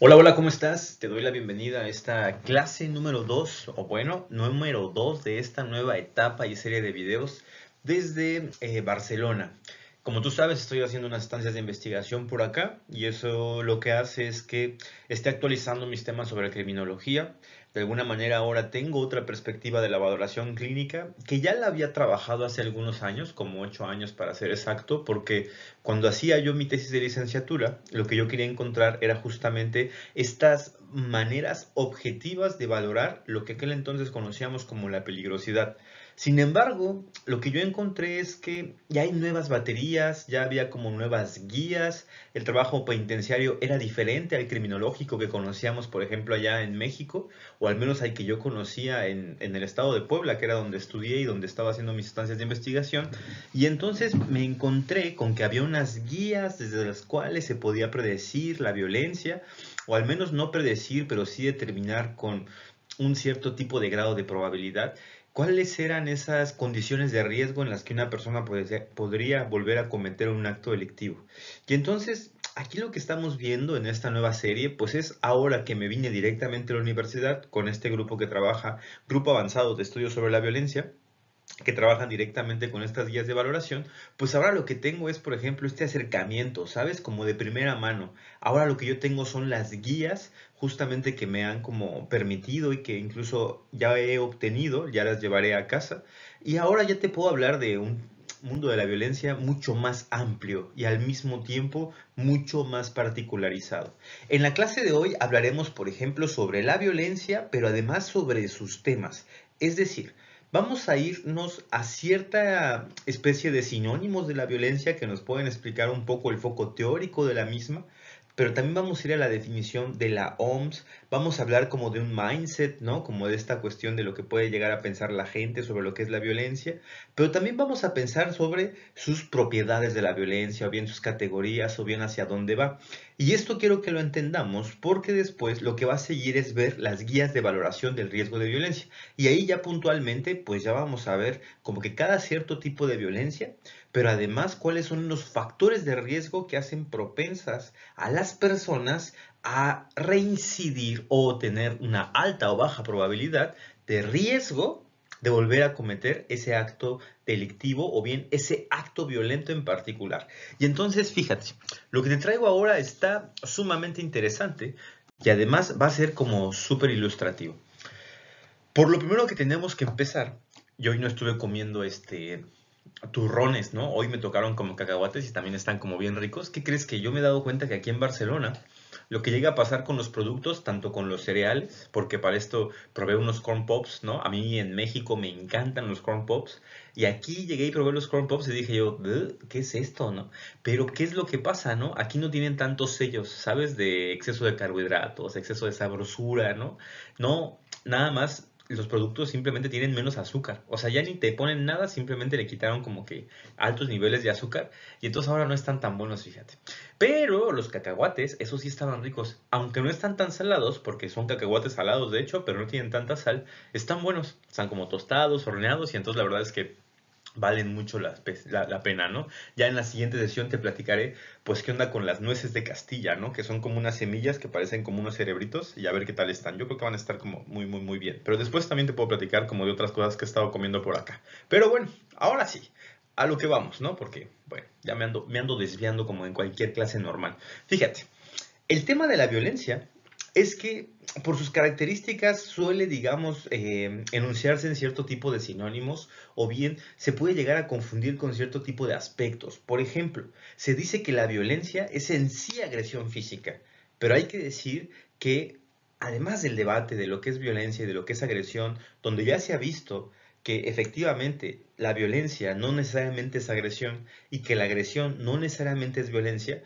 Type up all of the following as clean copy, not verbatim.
Hola, hola, ¿cómo estás? Te doy la bienvenida a esta clase número 2, o bueno, número 2 de esta nueva etapa y serie de videos desde Barcelona. Como tú sabes, estoy haciendo unas estancias de investigación por acá y eso lo que hace es que esté actualizando mis temas sobre criminología. De alguna manera ahora tengo otra perspectiva de la valoración clínica que ya la había trabajado hace algunos años, como 8 años para ser exacto, porque cuando hacía yo mi tesis de licenciatura, lo que yo quería encontrar era justamente estas maneras objetivas de valorar lo que aquel entonces conocíamos como la peligrosidad. Sin embargo, lo que yo encontré es que ya hay nuevas baterías, ya había como nuevas guías, el trabajo penitenciario era diferente al criminológico que conocíamos, por ejemplo, allá en México, o al menos al que yo conocía en el estado de Puebla, que era donde estudié y donde estaba haciendo mis estancias de investigación. Y entonces me encontré con que había unas guías desde las cuales se podía predecir la violencia, o al menos no predecir, pero sí determinar con un cierto tipo de grado de probabilidad cuáles eran esas condiciones de riesgo en las que una persona podría volver a cometer un acto delictivo. Y entonces, aquí lo que estamos viendo en esta nueva serie, pues es ahora que me vine directamente a la universidad con este grupo que trabaja, Grupo Avanzado de Estudios sobre la Violencia, que trabajan directamente con estas guías de valoración, pues ahora lo que tengo es, por ejemplo, este acercamiento, ¿sabes? Como de primera mano. Ahora lo que yo tengo son las guías justamente que me han como permitido y que incluso ya he obtenido, ya las llevaré a casa. Y ahora ya te puedo hablar de un mundo de la violencia mucho más amplio y al mismo tiempo mucho más particularizado. En la clase de hoy hablaremos, por ejemplo, sobre la violencia, pero además sobre sus temas. Es decir, vamos a irnos a cierta especie de sinónimos de la violencia que nos pueden explicar un poco el foco teórico de la misma, pero también vamos a ir a la definición de la OMS, vamos a hablar como de un mindset, ¿no? Como de esta cuestión de lo que puede llegar a pensar la gente sobre lo que es la violencia, pero también vamos a pensar sobre sus propiedades de la violencia, o bien sus categorías, o bien hacia dónde va. Y esto quiero que lo entendamos porque después lo que va a seguir es ver las guías de valoración del riesgo de violencia. Y ahí ya puntualmente, pues ya vamos a ver como que cada cierto tipo de violencia, pero además cuáles son los factores de riesgo que hacen propensas a las personas a reincidir o tener una alta o baja probabilidad de riesgo de volver a cometer ese acto delictivo o bien ese acto violento en particular. Y entonces, fíjate, lo que te traigo ahora está sumamente interesante y además va a ser como súper ilustrativo. Por lo primero que tenemos que empezar, yo hoy no estuve comiendo turrones, ¿no? Hoy me tocaron como cacahuates y también están como bien ricos. ¿Qué crees? Que yo me he dado cuenta que aquí en Barcelona lo que llega a pasar con los productos, tanto con los cereales, porque para esto probé unos corn pops, ¿no? A mí en México me encantan los corn pops y aquí llegué y probé los corn pops y dije yo, ¿qué es esto, no? Pero ¿qué es lo que pasa, no? Aquí no tienen tantos sellos, ¿sabes? De exceso de carbohidratos, exceso de sabrosura, ¿no? No, nada más los productos simplemente tienen menos azúcar. O sea, ya ni te ponen nada, simplemente le quitaron como que altos niveles de azúcar y entonces ahora no están tan buenos, fíjate. Pero los cacahuates, esos sí estaban ricos. Aunque no están tan salados, porque son cacahuates salados de hecho, pero no tienen tanta sal, están buenos. Están como tostados, horneados y entonces la verdad es que valen mucho la pena, ¿no? Ya en la siguiente sesión te platicaré, pues, qué onda con las nueces de Castilla, ¿no? Que son como unas semillas que parecen como unos cerebritos y a ver qué tal están. Yo creo que van a estar como muy, muy, muy bien. Pero después también te puedo platicar como de otras cosas que he estado comiendo por acá. Pero bueno, ahora sí, a lo que vamos, ¿no? Porque, bueno, ya me ando desviando como en cualquier clase normal. Fíjate, el tema de la violencia es que por sus características suele, digamos, enunciarse en cierto tipo de sinónimos o bien se puede llegar a confundir con cierto tipo de aspectos. Por ejemplo, se dice que la violencia es en sí agresión física, pero hay que decir que además del debate de lo que es violencia y de lo que es agresión, donde ya se ha visto que efectivamente la violencia no necesariamente es agresión y que la agresión no necesariamente es violencia,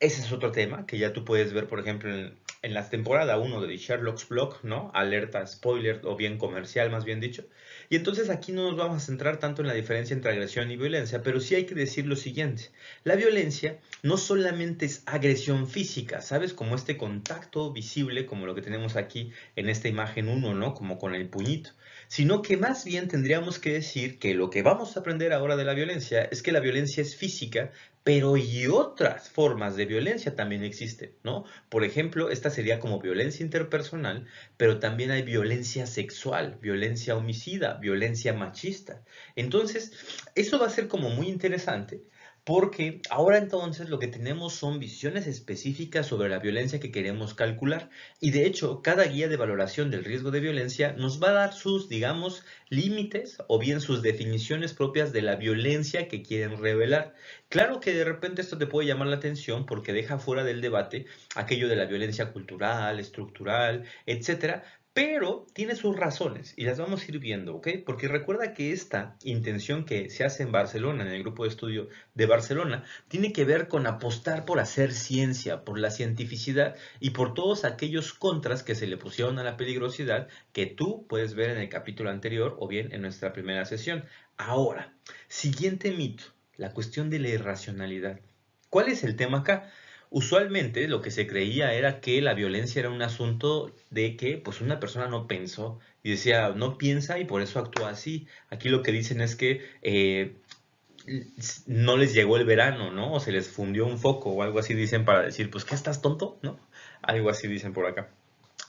ese es otro tema que ya tú puedes ver, por ejemplo, en la temporada 1 de Sherlock's Blog, ¿no? Alerta spoiler o bien comercial, más bien dicho. Y entonces aquí no nos vamos a centrar tanto en la diferencia entre agresión y violencia, pero sí hay que decir lo siguiente. La violencia no solamente es agresión física, ¿sabes? Como este contacto visible, como lo que tenemos aquí en esta imagen 1, ¿no? Como con el puñito. Sino que más bien tendríamos que decir que lo que vamos a aprender ahora de la violencia es que la violencia es física, Pero y otras formas de violencia también existen, ¿no? Por ejemplo, esta sería como violencia interpersonal, pero también hay violencia sexual, violencia homicida, violencia machista. Entonces, eso va a ser como muy interesante. Porque ahora entonces lo que tenemos son visiones específicas sobre la violencia que queremos calcular. Y de hecho, cada guía de valoración del riesgo de violencia nos va a dar sus, digamos, límites o bien sus definiciones propias de la violencia que quieren revelar. Claro que de repente esto te puede llamar la atención porque deja fuera del debate aquello de la violencia cultural, estructural, etcétera, pero tiene sus razones y las vamos a ir viendo, ¿ok? Porque recuerda que esta intención que se hace en Barcelona, en el grupo de estudio de Barcelona, tiene que ver con apostar por hacer ciencia, por la cientificidad y por todos aquellos contras que se le pusieron a la peligrosidad que tú puedes ver en el capítulo anterior o bien en nuestra primera sesión. Ahora, siguiente mito, la cuestión de la irracionalidad. ¿Cuál es el tema acá? Usualmente lo que se creía era que la violencia era un asunto de que pues una persona no pensó y decía no piensa y por eso actúa así. Aquí lo que dicen es que no les llegó el verano, ¿no? O se les fundió un foco o algo así dicen para decir pues ¿qué estás tonto? ¿No? Algo así dicen por acá.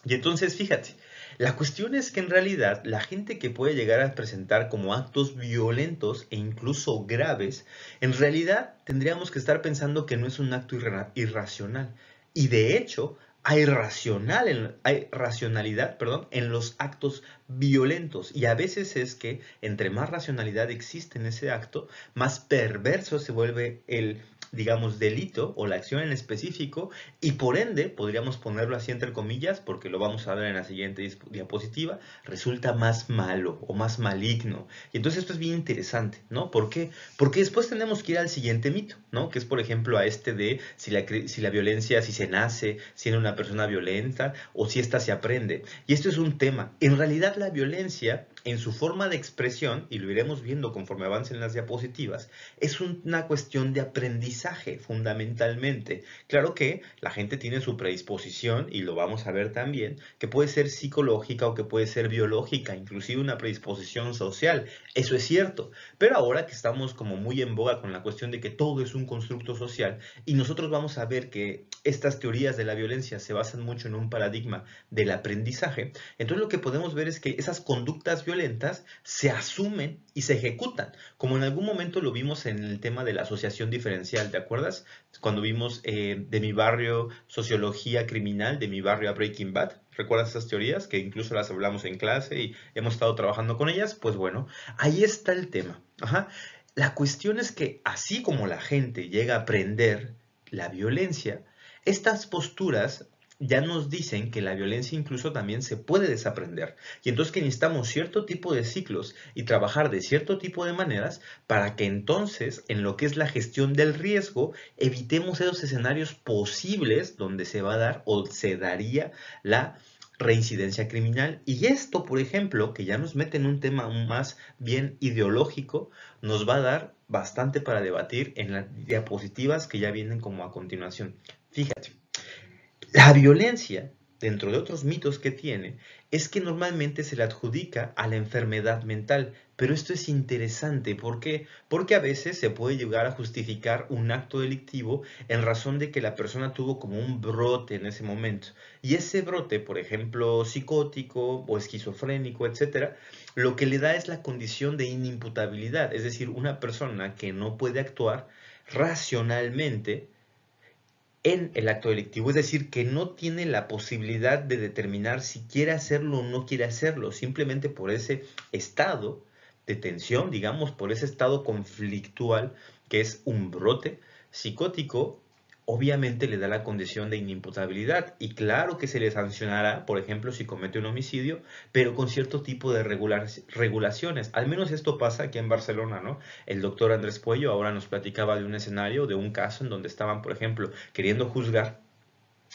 Y entonces, fíjate, la cuestión es que en realidad la gente que puede llegar a presentar como actos violentos e incluso graves, en realidad tendríamos que estar pensando que no es un acto irracional. Y de hecho, hay racionalidad, perdón, en los actos violentos. Y a veces es que entre más racionalidad existe en ese acto, más perverso se vuelve el, digamos, delito o la acción en específico y por ende, podríamos ponerlo así entre comillas, porque lo vamos a ver en la siguiente diapositiva, resulta más malo o más maligno. Y entonces esto es bien interesante, ¿no? ¿Por qué? Porque después tenemos que ir al siguiente mito, ¿no? Que es, por ejemplo, a este de si la violencia, si se nace siendo una persona violenta o si esta se aprende. Y esto es un tema. En realidad la violencia, en su forma de expresión, y lo iremos viendo conforme avancen las diapositivas, es una cuestión de aprendizaje fundamentalmente. Claro que la gente tiene su predisposición, y lo vamos a ver también, que puede ser psicológica o que puede ser biológica, inclusive una predisposición social. Eso es cierto. Pero ahora que estamos como muy en boga con la cuestión de que todo es un constructo social, y nosotros vamos a ver que estas teorías de la violencia se basan mucho en un paradigma del aprendizaje, entonces lo que podemos ver es que esas conductas violentas se asumen y se ejecutan, como en algún momento lo vimos en el tema de la asociación diferencial, ¿te acuerdas? Cuando vimos de mi barrio sociología criminal, de mi barrio a Breaking Bad. ¿Recuerdas esas teorías que incluso las hablamos en clase y hemos estado trabajando con ellas? Pues bueno, ahí está el tema. Ajá. La cuestión es que así como la gente llega a aprender la violencia, estas posturas ya nos dicen que la violencia incluso también se puede desaprender. Y entonces que necesitamos cierto tipo de ciclos y trabajar de cierto tipo de maneras para que entonces en lo que es la gestión del riesgo evitemos esos escenarios posibles donde se va a dar o se daría la reincidencia criminal. Y esto, por ejemplo, que ya nos mete en un tema más bien ideológico, nos va a dar bastante para debatir en las diapositivas que ya vienen como a continuación. Fíjate, la violencia, dentro de otros mitos que tiene, es que normalmente se le adjudica a la enfermedad mental. Pero esto es interesante, ¿por qué? Porque a veces se puede llegar a justificar un acto delictivo en razón de que la persona tuvo como un brote en ese momento. Y ese brote, por ejemplo, psicótico o esquizofrénico, etcétera, lo que le da es la condición de inimputabilidad, es decir, una persona que no puede actuar racionalmente en el acto delictivo, es decir, que no tiene la posibilidad de determinar si quiere hacerlo o no quiere hacerlo, simplemente por ese estado de tensión, digamos, por ese estado conflictual que es un brote psicótico, obviamente le da la condición de inimputabilidad y claro que se le sancionará, por ejemplo, si comete un homicidio, pero con cierto tipo de regulaciones. Al menos esto pasa aquí en Barcelona, ¿no? El doctor Andrés Puello ahora nos platicaba de un escenario, de un caso en donde estaban, por ejemplo, queriendo juzgar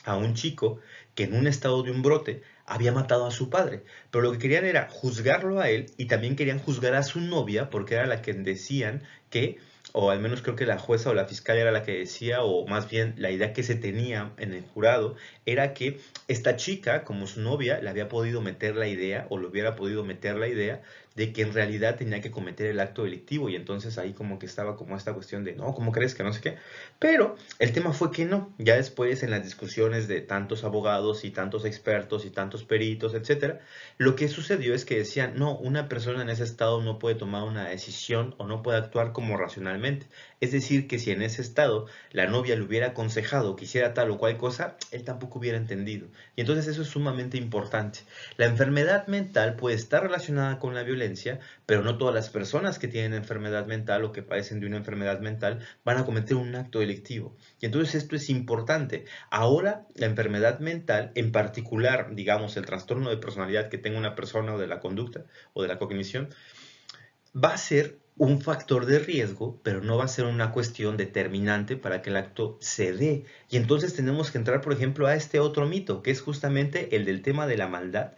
a un chico que en un estado de un brote había matado a su padre, pero lo que querían era juzgarlo a él y también querían juzgar a su novia porque era la que decían que, o al menos creo que la jueza o la fiscal era la que decía, o más bien la idea que se tenía en el jurado era que esta chica, como su novia, le había podido meter la idea o le hubiera podido meter la idea de que en realidad tenía que cometer el acto delictivo y entonces ahí como que estaba como esta cuestión de, no, ¿cómo crees que no sé qué? Pero el tema fue que no, ya después en las discusiones de tantos abogados y tantos expertos y tantos peritos, etcétera, lo que sucedió es que decían, no, una persona en ese estado no puede tomar una decisión o no puede actuar como racionalmente. Es decir, que si en ese estado la novia le hubiera aconsejado que hiciera tal o cual cosa, él tampoco hubiera entendido. Y entonces eso es sumamente importante. La enfermedad mental puede estar relacionada con la violencia, pero no todas las personas que tienen enfermedad mental o que padecen de una enfermedad mental van a cometer un acto delictivo. Y entonces esto es importante. Ahora, la enfermedad mental, en particular, digamos, el trastorno de personalidad que tenga una persona o de la conducta o de la cognición, va a ser un factor de riesgo, pero no va a ser una cuestión determinante para que el acto se dé. Y entonces tenemos que entrar, por ejemplo, a este otro mito, que es justamente el del tema de la maldad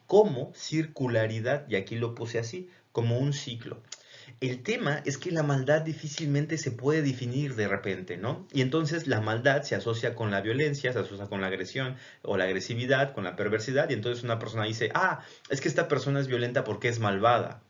como circularidad, y aquí lo puse así, como un ciclo. El tema es que la maldad difícilmente se puede definir de repente, ¿no? Y entonces la maldad se asocia con la violencia, se asocia con la agresión o la agresividad, con la perversidad, y entonces una persona dice, ah, es que esta persona es violenta porque es malvada,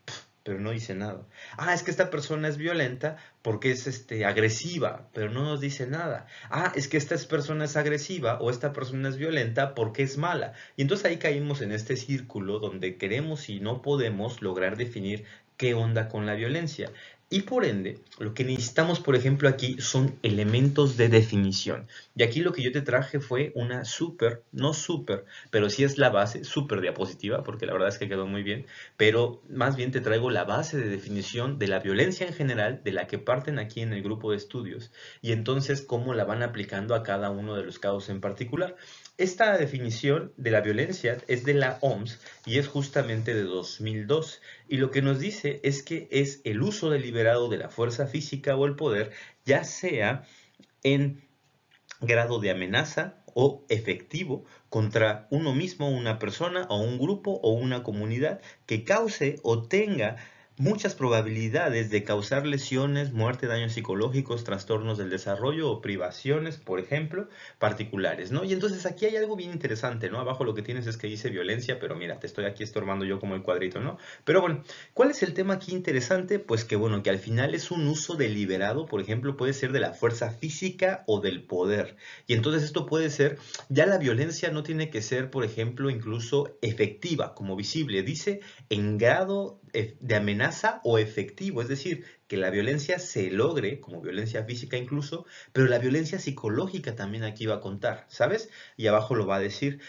pero no dice nada. Ah, es que esta persona es violenta porque es agresiva, pero no nos dice nada. Ah, es que esta persona es agresiva o esta persona es violenta porque es mala. Y entonces ahí caímos en este círculo donde queremos y no podemos lograr definir qué onda con la violencia. Y por ende, lo que necesitamos, por ejemplo, aquí son elementos de definición. Y aquí lo que yo te traje fue una no súper, pero sí es la base, súper diapositiva, porque la verdad es que quedó muy bien, pero más bien te traigo la base de definición de la violencia en general, de la que parten aquí en el grupo de estudios, y entonces cómo la van aplicando a cada uno de los casos en particular. Esta definición de la violencia es de la OMS y es justamente de 2002. Y lo que nos dice es que es el uso deliberado de la fuerza física o el poder, ya sea en grado de amenaza o efectivo contra uno mismo, una persona o un grupo o una comunidad que cause o tenga muchas probabilidades de causar lesiones, muerte, daños psicológicos, trastornos del desarrollo o privaciones, por ejemplo, particulares, ¿no? Y entonces aquí hay algo bien interesante, ¿no? Abajo lo que tienes es que dice violencia, pero mira, te estoy aquí estorbando yo como el cuadrito, ¿no? Pero bueno, ¿cuál es el tema aquí interesante? Pues que bueno, que al final es un uso deliberado, por ejemplo, puede ser de la fuerza física o del poder. Y entonces esto puede ser, ya la violencia no tiene que ser, por ejemplo, incluso efectiva, como visible. Dice en grado de amenaza o efectivo, es decir, que la violencia se logre, como violencia física incluso, pero la violencia psicológica también aquí va a contar, ¿sabes? Y abajo lo va a decir.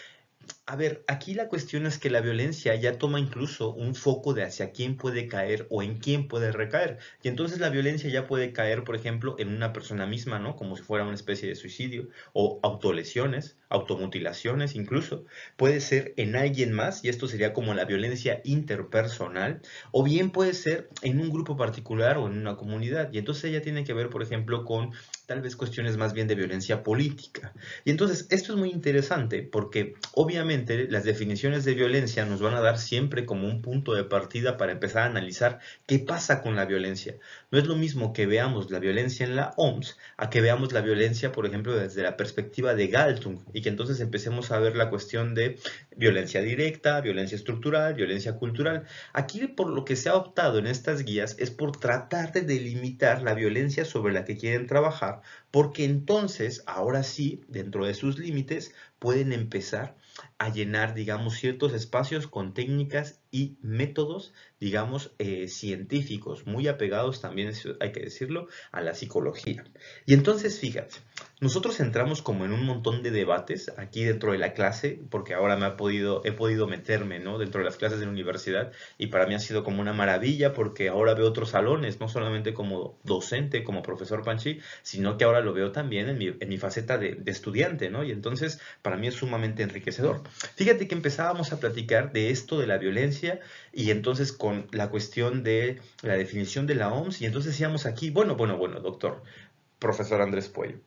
A ver, aquí la cuestión es que la violencia ya toma incluso un foco de hacia quién puede caer o en quién puede recaer. Y entonces la violencia ya puede caer, por ejemplo, en una persona misma, ¿no? Como si fuera una especie de suicidio o autolesiones, automutilaciones incluso. Puede ser en alguien más y esto sería como la violencia interpersonal. O bien puede ser en un grupo particular o en una comunidad. Y entonces ella tiene que ver, por ejemplo, con tal vez cuestiones más bien de violencia política. Y entonces esto es muy interesante porque obviamente las definiciones de violencia nos van a dar siempre como un punto de partida para empezar a analizar qué pasa con la violencia. No es lo mismo que veamos la violencia en la OMS a que veamos la violencia, por ejemplo, desde la perspectiva de Galtung y que entonces empecemos a ver la cuestión de violencia directa, violencia estructural, violencia cultural. Aquí por lo que se ha optado en estas guías es por tratar de delimitar la violencia sobre la que quieren trabajar, porque entonces, ahora sí, dentro de sus límites, pueden empezar a llenar, digamos, ciertos espacios con técnicas y métodos, digamos, científicos, muy apegados también, hay que decirlo, a la psicología. Y entonces, fíjate, nosotros entramos como en un montón de debates aquí dentro de la clase, porque ahora he podido meterme, ¿no? Dentro de las clases de la universidad, y para mí ha sido como una maravilla, porque ahora veo otros salones, no solamente como docente, como profesor Panchi, sino que ahora lo veo también en mi faceta de estudiante, ¿no? Y entonces, para mí es sumamente enriquecedor. Fíjate que empezábamos a platicar de esto de la violencia y entonces con la cuestión de la definición de la OMS y entonces decíamos aquí, bueno, doctor, profesor Andrés Puello.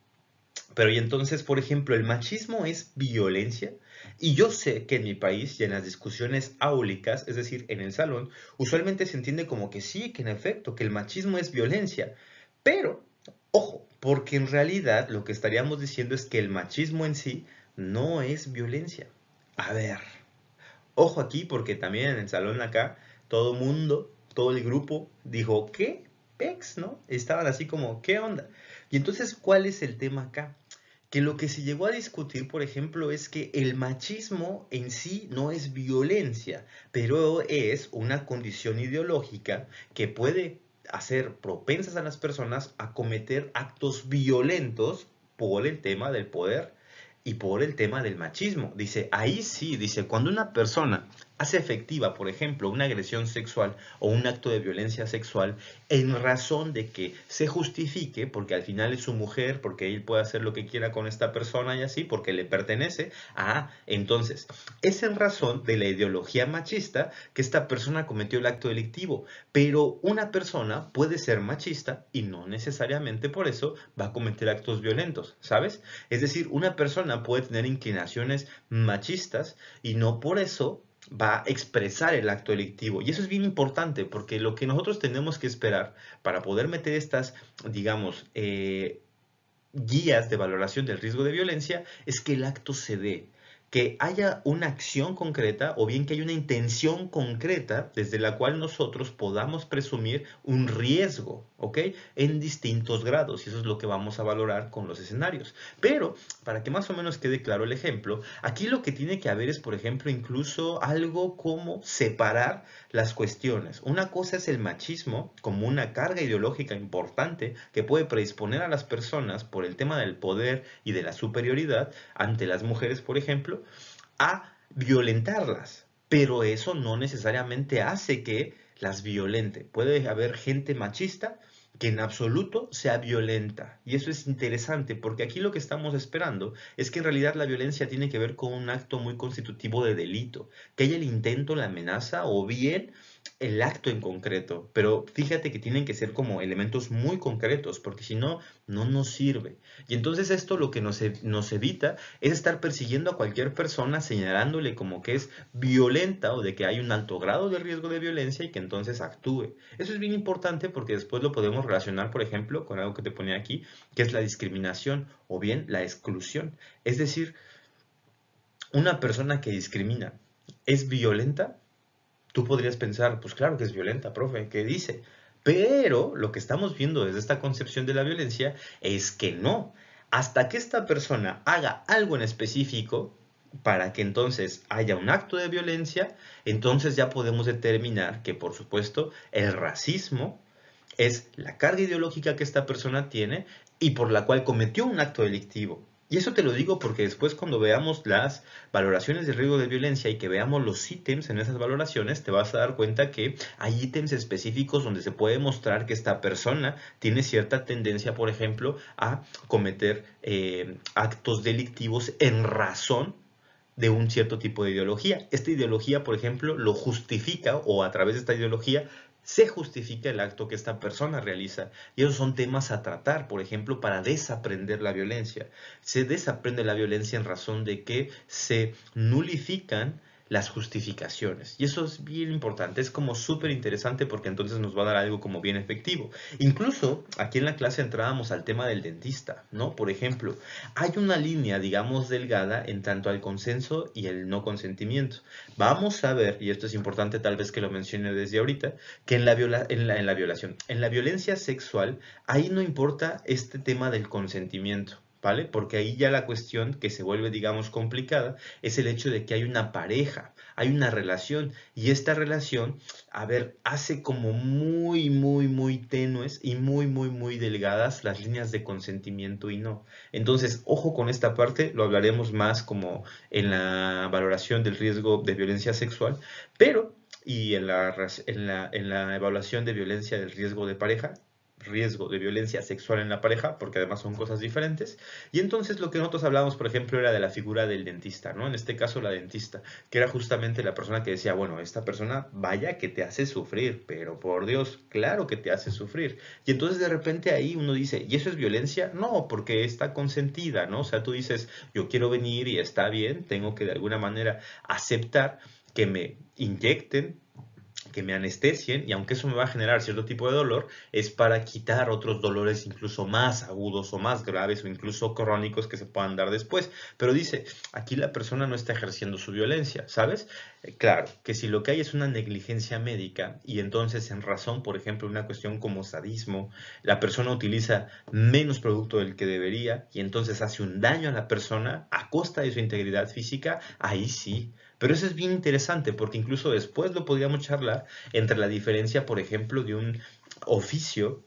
Pero y entonces, por ejemplo, el machismo es violencia y yo sé que en mi país y en las discusiones áulicas, es decir, en el salón, usualmente se entiende como que sí, que en efecto, que el machismo es violencia. Pero, ojo, porque en realidad lo que estaríamos diciendo es que el machismo en sí no es violencia. A ver, ojo aquí porque también en el salón acá todo mundo, todo el grupo dijo, ¿qué? ¿Pex? ¿No? Estaban así como, ¿qué onda? Y entonces, ¿cuál es el tema acá? Que lo que se llegó a discutir, por ejemplo, es que el machismo en sí no es violencia, pero es una condición ideológica que puede hacer propensas a las personas a cometer actos violentos por el tema del poder y por el tema del machismo. Dice, ahí sí, dice, cuando una persona hace efectiva, por ejemplo, una agresión sexual o un acto de violencia sexual en razón de que se justifique, porque al final es su mujer, porque él puede hacer lo que quiera con esta persona y así, porque le pertenece, entonces, es en razón de la ideología machista que esta persona cometió el acto delictivo, pero una persona puede ser machista y no necesariamente por eso va a cometer actos violentos, ¿sabes? Es decir, una persona puede tener inclinaciones machistas y no por eso va a expresar el acto delictivo. Y eso es bien importante porque lo que nosotros tenemos que esperar para poder meter estas, digamos, guías de valoración del riesgo de violencia es que el acto se dé, que haya una acción concreta o bien que haya una intención concreta desde la cual nosotros podamos presumir un riesgo, ¿ok? En distintos grados, y eso es lo que vamos a valorar con los escenarios. Pero, para que más o menos quede claro el ejemplo, aquí lo que tiene que haber es, por ejemplo, incluso algo como separar las cuestiones. Una cosa es el machismo como una carga ideológica importante que puede predisponer a las personas por el tema del poder y de la superioridad ante las mujeres, por ejemplo, a violentarlas. Pero eso no necesariamente hace que las violente. Puede haber gente machista que en absoluto sea violenta. Y eso es interesante porque aquí lo que estamos esperando es que en realidad la violencia tiene que ver con un acto muy constitutivo de delito, que haya el intento, la amenaza o bien el acto en concreto. Pero fíjate que tienen que ser como elementos muy concretos porque si no, no nos sirve. Y entonces esto lo que nos evita es estar persiguiendo a cualquier persona señalándole como que es violenta o de que hay un alto grado de riesgo de violencia y que entonces actúe. Eso es bien importante porque después lo podemos relacionar, por ejemplo, con algo que te ponía aquí, que es la discriminación o bien la exclusión. Es decir, una persona que discrimina es violenta. Tú podrías pensar, pues claro que es violenta, profe, ¿qué dice? Pero lo que estamos viendo desde esta concepción de la violencia es que no. Hasta que esta persona haga algo en específico para que entonces haya un acto de violencia, entonces ya podemos determinar que, por supuesto, el racismo es la carga ideológica que esta persona tiene y por la cual cometió un acto delictivo. Y eso te lo digo porque después cuando veamos las valoraciones de riesgo de violencia y que veamos los ítems en esas valoraciones, te vas a dar cuenta que hay ítems específicos donde se puede mostrar que esta persona tiene cierta tendencia, por ejemplo, a cometer actos delictivos en razón de un cierto tipo de ideología. Esta ideología, por ejemplo, lo justifica o a través de esta ideología se justifica el acto que esta persona realiza. Y esos son temas a tratar, por ejemplo, para desaprender la violencia. Se desaprende la violencia en razón de que se nulifican las justificaciones. Y eso es bien importante, es como súper interesante porque entonces nos va a dar algo como bien efectivo. Incluso aquí en la clase entrábamos al tema del dentista, ¿no? Por ejemplo, hay una línea, digamos, delgada en tanto al consenso y el no consentimiento. Vamos a ver, y esto es importante tal vez que lo mencione desde ahorita, que en la violencia sexual, ahí no importa este tema del consentimiento. ¿Vale? Porque ahí ya la cuestión que se vuelve, digamos, complicada es el hecho de que hay una pareja, hay una relación y esta relación, a ver, hace como muy, muy, muy tenues y muy, muy, muy delgadas las líneas de consentimiento y no. Entonces, ojo con esta parte, lo hablaremos más como en la valoración del riesgo de violencia sexual, pero y en la evaluación de violencia del riesgo de pareja, riesgo de violencia sexual en la pareja, porque además son cosas diferentes. Y entonces lo que nosotros hablábamos, por ejemplo, era de la figura del dentista, ¿no? En este caso la dentista, que era justamente la persona que decía, bueno, esta persona vaya que te hace sufrir, pero por Dios, claro que te hace sufrir. Y entonces de repente ahí uno dice, ¿y eso es violencia? No, porque está consentida, ¿no? O sea, tú dices, yo quiero venir y está bien, tengo que de alguna manera aceptar que me inyecten que me anestesien, y aunque eso me va a generar cierto tipo de dolor, es para quitar otros dolores incluso más agudos o más graves o incluso crónicos que se puedan dar después. Pero dice, aquí la persona no está ejerciendo su violencia, ¿sabes? Claro, que si lo que hay es una negligencia médica y entonces en razón, por ejemplo, una cuestión como sadismo, la persona utiliza menos producto del que debería y entonces hace un daño a la persona a costa de su integridad física, ahí sí. Pero eso es bien interesante porque incluso después lo podríamos charlar entre la diferencia, por ejemplo, de un oficio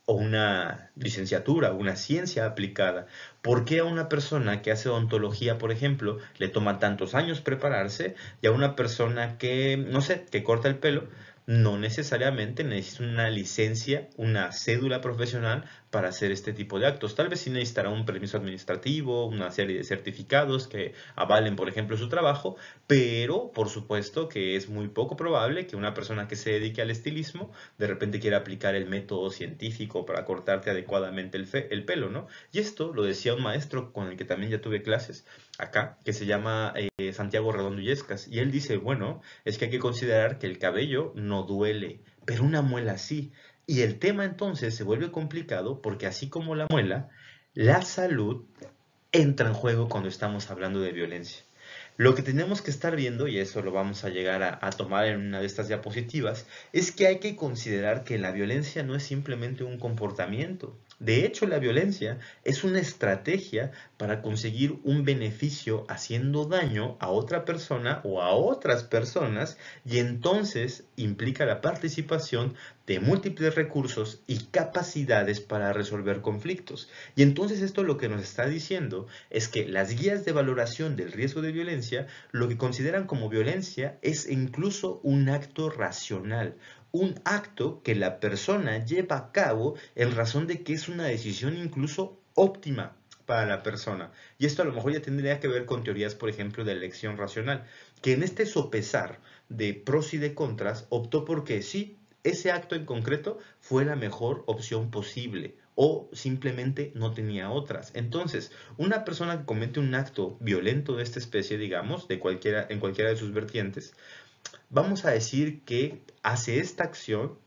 o una licenciatura, una ciencia aplicada. ¿Por qué a una persona que hace odontología, por ejemplo, le toma tantos años prepararse y a una persona que, no sé, que corta el pelo, no necesariamente necesita una licencia, una cédula profesional para hacer este tipo de actos? Tal vez sí necesitará un permiso administrativo, una serie de certificados que avalen, por ejemplo, su trabajo, pero por supuesto que es muy poco probable que una persona que se dedique al estilismo de repente quiera aplicar el método científico para cortarte adecuadamente el pelo, ¿no? Y esto lo decía un maestro con el que también ya tuve clases acá, que se llama Santiago Redondo Illescas, y él dice, bueno, es que hay que considerar que el cabello no duele, pero una muela sí. Y el tema entonces se vuelve complicado porque así como la muela, la salud entra en juego cuando estamos hablando de violencia. Lo que tenemos que estar viendo, y eso lo vamos a llegar a tomar en una de estas diapositivas, es que hay que considerar que la violencia no es simplemente un comportamiento. De hecho, la violencia es una estrategia para conseguir un beneficio haciendo daño a otra persona o a otras personas, y entonces implica la participación de múltiples recursos y capacidades para resolver conflictos. Y entonces esto lo que nos está diciendo es que las guías de valoración del riesgo de violencia lo que consideran como violencia es incluso un acto racional, un acto que la persona lleva a cabo en razón de que es una decisión incluso óptima para la persona. Y esto a lo mejor ya tendría que ver con teorías, por ejemplo, de elección racional, que en este sopesar de pros y de contras optó porque sí, ese acto en concreto fue la mejor opción posible o simplemente no tenía otras. Entonces, una persona que comete un acto violento de esta especie, digamos, en cualquiera de sus vertientes, vamos a decir que hace esta acción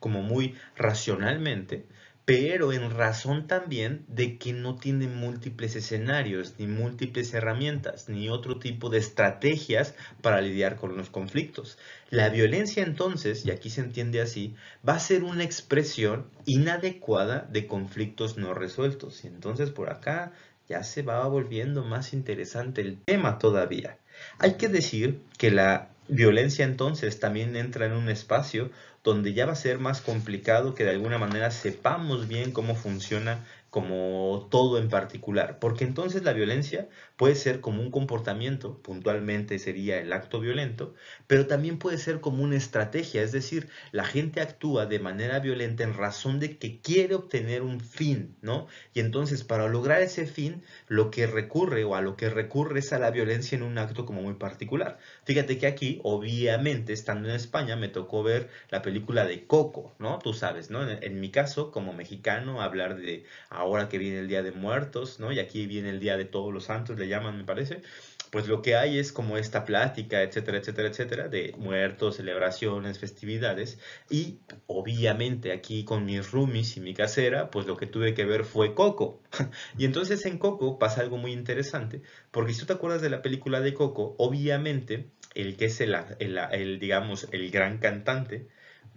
como muy racionalmente, pero en razón también de que no tiene múltiples escenarios, ni múltiples herramientas, ni otro tipo de estrategias para lidiar con los conflictos. La violencia entonces, y aquí se entiende así, va a ser una expresión inadecuada de conflictos no resueltos. Y entonces por acá ya se va volviendo más interesante el tema todavía. Hay que decir que la violencia entonces también entra en un espacio donde ya va a ser más complicado que de alguna manera sepamos bien cómo funciona como todo en particular, porque entonces la violencia puede ser como un comportamiento, puntualmente sería el acto violento, pero también puede ser como una estrategia, es decir, la gente actúa de manera violenta en razón de que quiere obtener un fin, ¿no? Y entonces para lograr ese fin, lo que recurre o a lo que recurre es a la violencia en un acto como muy particular. Fíjate que aquí, obviamente, estando en España, me tocó ver la película de Coco, ¿no? Tú sabes, ¿no? En mi caso, como mexicano, hablar de ahora que viene el Día de Muertos, ¿no? Y aquí viene el Día de Todos los Santos, le llaman, me parece. Pues lo que hay es como esta plática, etcétera, etcétera, etcétera, de muertos, celebraciones, festividades. Y obviamente aquí con mis roomies y mi casera, pues lo que tuve que ver fue Coco. Y entonces en Coco pasa algo muy interesante, porque si tú te acuerdas de la película de Coco, obviamente el que es digamos, el gran cantante,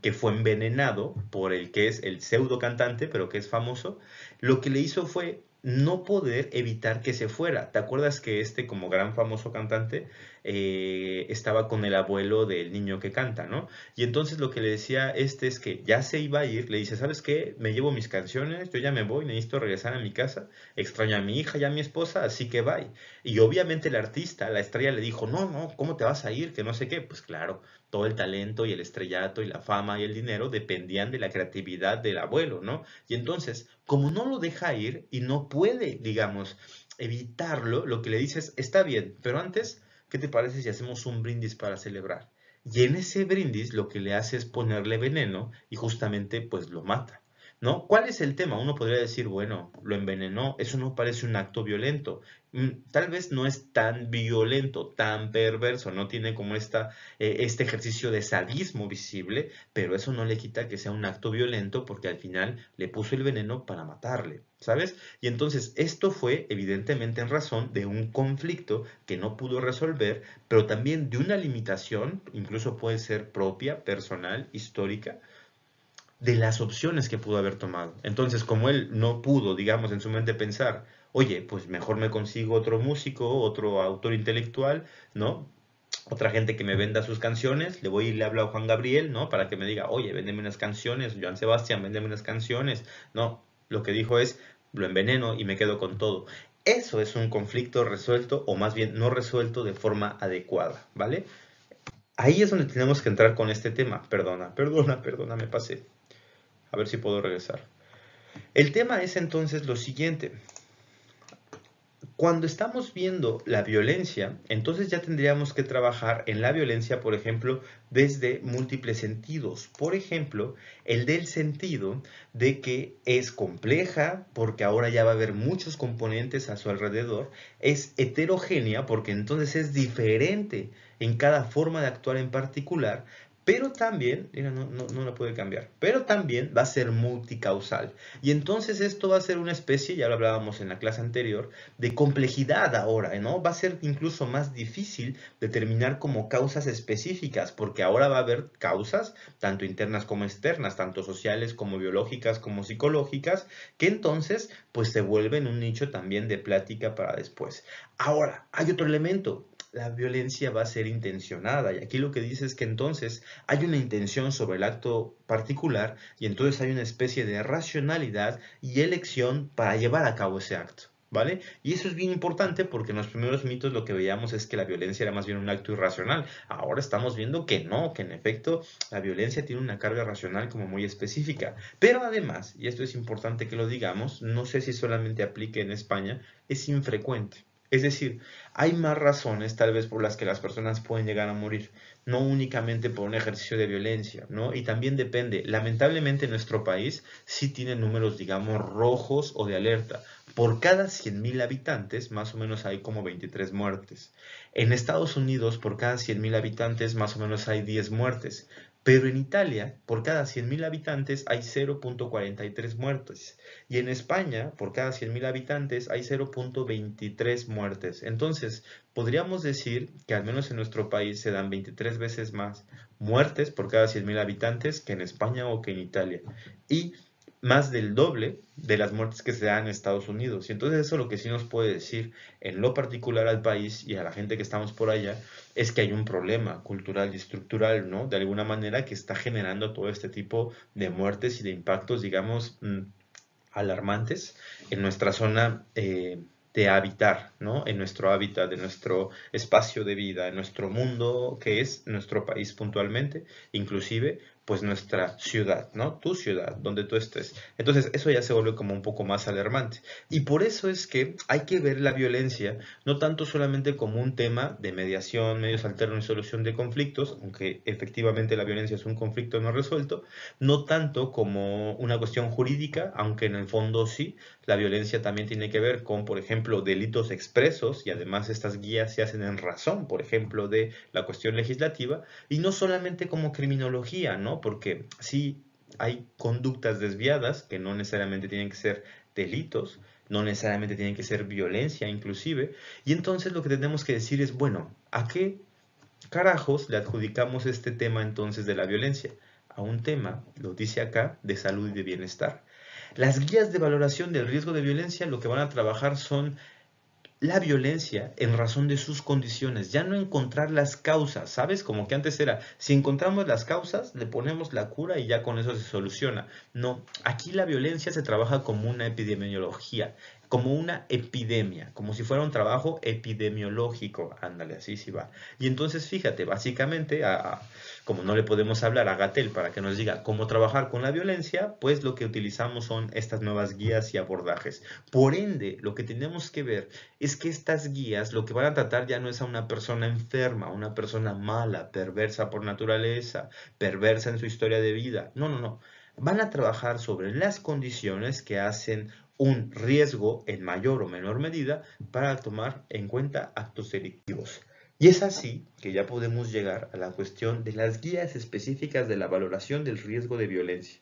que fue envenenado por el que es el pseudo cantante, pero que es famoso, lo que le hizo fue no poder evitar que se fuera. ¿Te acuerdas que este, como gran famoso cantante, estaba con el abuelo del niño que canta, ¿no? Y entonces lo que le decía este es que ya se iba a ir, le dice, ¿sabes qué? Me llevo mis canciones, yo ya me voy, necesito regresar a mi casa, extraño a mi hija y a mi esposa, así que bye. Y obviamente el artista, la estrella, le dijo, no, no, ¿cómo te vas a ir? Que no sé qué. Pues claro, todo el talento y el estrellato y la fama y el dinero dependían de la creatividad del abuelo, ¿no? Y entonces, como no lo deja ir y no puede, digamos, evitarlo, lo que le dice es, está bien, pero antes, ¿qué te parece si hacemos un brindis para celebrar? Y en ese brindis lo que le hace es ponerle veneno y justamente pues lo mata. ¿no? ¿Cuál es el tema? Uno podría decir, bueno, lo envenenó, eso no parece un acto violento. Tal vez no es tan violento, tan perverso, no tiene como este ejercicio de sadismo visible, pero eso no le quita que sea un acto violento porque al final le puso el veneno para matarle, ¿sabes? Y entonces esto fue evidentemente en razón de un conflicto que no pudo resolver, pero también de una limitación, incluso puede ser propia, personal, histórica, de las opciones que pudo haber tomado. Entonces, como él no pudo, digamos, en su mente pensar, oye, pues mejor me consigo otro músico, otro autor intelectual, ¿no? Otra gente que me venda sus canciones, le voy y le hablo a Juan Gabriel, ¿no? Para que me diga, oye, véndeme unas canciones, Joan Sebastián, véndeme unas canciones. No, lo que dijo es, lo enveneno y me quedo con todo. Eso es un conflicto resuelto, o más bien no resuelto de forma adecuada, ¿vale? Ahí es donde tenemos que entrar con este tema. Perdona, me pasé. A ver si puedo regresar. El tema es entonces lo siguiente. Cuando estamos viendo la violencia, entonces ya tendríamos que trabajar en la violencia, por ejemplo, desde múltiples sentidos. Por ejemplo, el del sentido de que es compleja, porque ahora ya va a haber muchos componentes a su alrededor, es heterogénea, porque entonces es diferente en cada forma de actuar en particular, pero también, mira, no la puede cambiar, pero también va a ser multicausal. Y entonces esto va a ser una especie, ya lo hablábamos en la clase anterior, de complejidad ahora, ¿no? Va a ser incluso más difícil determinar como causas específicas, porque ahora va a haber causas, tanto internas como externas, tanto sociales como biológicas como psicológicas, que entonces pues se vuelven un nicho también de plática para después. Ahora, hay otro elemento. La violencia va a ser intencionada y aquí lo que dice es que entonces hay una intención sobre el acto particular y entonces hay una especie de racionalidad y elección para llevar a cabo ese acto. ¿Vale? Y eso es bien importante porque en los primeros mitos lo que veíamos es que la violencia era más bien un acto irracional. Ahora estamos viendo que no, que en efecto la violencia tiene una carga racional como muy específica. Pero además, y esto es importante que lo digamos, no sé si solamente aplique en España, es infrecuente. Es decir, hay más razones tal vez por las que las personas pueden llegar a morir, no únicamente por un ejercicio de violencia, ¿no? Y también depende, lamentablemente nuestro país sí tiene números, digamos, rojos o de alerta. Por cada 100.000 habitantes, más o menos hay como 23 muertes. En Estados Unidos, por cada 100.000 habitantes, más o menos hay 10 muertes. Pero en Italia, por cada 100.000 habitantes hay 0.43 muertes. Y en España, por cada 100.000 habitantes hay 0.23 muertes. Entonces, podríamos decir que al menos en nuestro país se dan 23 veces más muertes por cada 100.000 habitantes que en España o que en Italia. Y más del doble de las muertes que se dan en Estados Unidos. Y entonces eso lo que sí nos puede decir en lo particular al país y a la gente que estamos por allá es que hay un problema cultural y estructural, ¿no? De alguna manera que está generando todo este tipo de muertes y de impactos, digamos, alarmantes en nuestra zona de habitar, ¿no? En nuestro hábitat, en nuestro espacio de vida, en nuestro mundo, que es nuestro país puntualmente, inclusive, pues nuestra ciudad, ¿no? Tu ciudad, donde tú estés. Entonces, eso ya se vuelve como un poco más alarmante. Y por eso es que hay que ver la violencia no tanto solamente como un tema de mediación, medios alternos y solución de conflictos, aunque efectivamente la violencia es un conflicto no resuelto, no tanto como una cuestión jurídica, aunque en el fondo sí, la violencia también tiene que ver con, por ejemplo, delitos expresos y además estas guías se hacen en razón, por ejemplo, de la cuestión legislativa y no solamente como criminología, ¿no? Porque sí hay conductas desviadas que no necesariamente tienen que ser delitos, no necesariamente tienen que ser violencia inclusive, y entonces lo que tenemos que decir es, bueno, ¿a qué carajos le adjudicamos este tema entonces de la violencia? A un tema, lo dice acá, de salud y de bienestar. Las guías de valoración del riesgo de violencia lo que van a trabajar son la violencia en razón de sus condiciones, ya no encontrar las causas, ¿sabes? Como que antes era, si encontramos las causas, le ponemos la cura y ya con eso se soluciona. No, aquí la violencia se trabaja como una epidemiología, como una epidemia, como si fuera un trabajo epidemiológico, ándale, así sí va. Y entonces fíjate, básicamente, como no le podemos hablar a Gatel para que nos diga cómo trabajar con la violencia, pues lo que utilizamos son estas nuevas guías y abordajes. Por ende, lo que tenemos que ver es que estas guías lo que van a tratar ya no es a una persona enferma, una persona mala, perversa por naturaleza, perversa en su historia de vida. No. van a trabajar sobre las condiciones que hacen un riesgo en mayor o menor medida para tomar en cuenta actos delictivos. Y es así que ya podemos llegar a la cuestión de las guías específicas de la valoración del riesgo de violencia.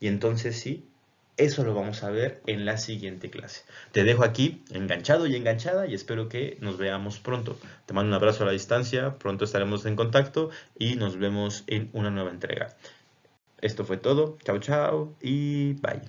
Y entonces sí, eso lo vamos a ver en la siguiente clase. Te dejo aquí enganchado y enganchada y espero que nos veamos pronto. Te mando un abrazo a la distancia, pronto estaremos en contacto y nos vemos en una nueva entrega. Esto fue todo, chao chao y bye.